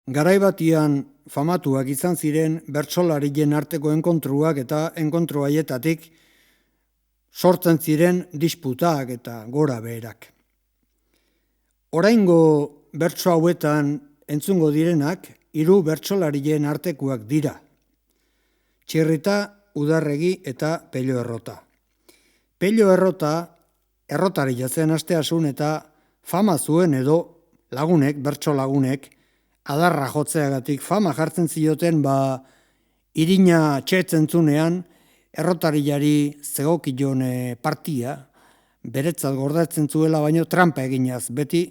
Garai batian famatuak izan ziren bertsolarien arteko enkontruak eta enkontru haietatik sortzen ziren disputak eta gora beherak. Oraingo bertso hauetan entzungo direnak hiru bertsolarien artekoak dira. Txirrita, Udarregi eta Pello Errota. Pello Errota errotaria zen asteasun eta fama zuen edo lagunek, bertso lagunek, adarra jotzeagatik fama jartzen zioten irina txetzentzunean errotariari zegokion partia, beretzat gordatzen zuela baino trampa eginaz, beti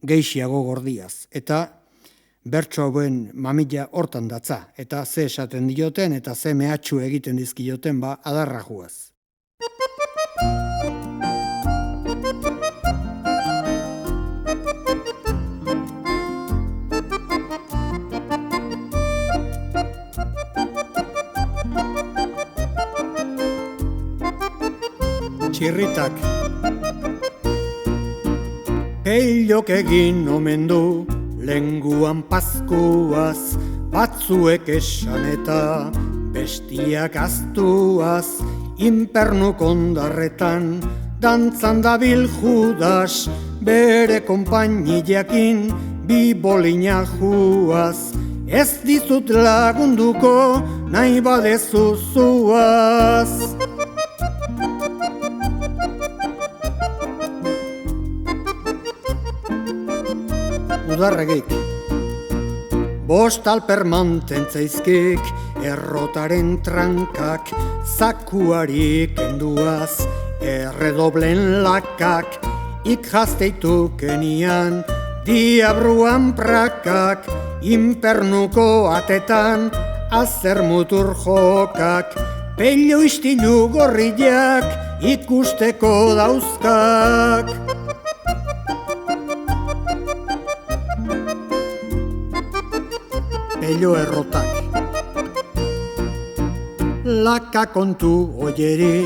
geixiago gordiaz. Eta bertso hauen mamila hortan datza, eta ze esaten dioten eta ze mehatxu egiten dizkioten adarra juaz. Txirritak. Pellok egin omen du lenguan pazkuaz, batzuek esan eta bestiak aztuaz, inpernuk ondarretan dantzan dabil Judas, bere konpainiakin bi bolina juaz, ez dizut lagunduko nahi badezu zuaz. Udarregik. Bost alper mantentzeizkik, errotaren trankak, zakuari kenduaz, erredoblen lakak, ikjazteitukenian, diabruan prakak, inpernuko atetan, azer mutur jokak, pello istilu gorriak, ikusteko dauzkak. Pello Errotak. Laka kontu oieri,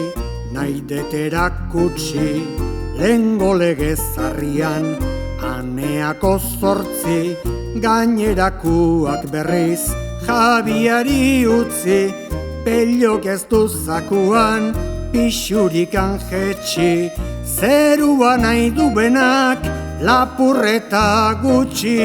nahi deterak kutsi, lengo legezarrian, aneako zortzi, gainerakuak berriz, Javiari utzi, pellok ez du zakuan, pixurikan jetxi, zerua nahi du benak, lapurreta gutxi.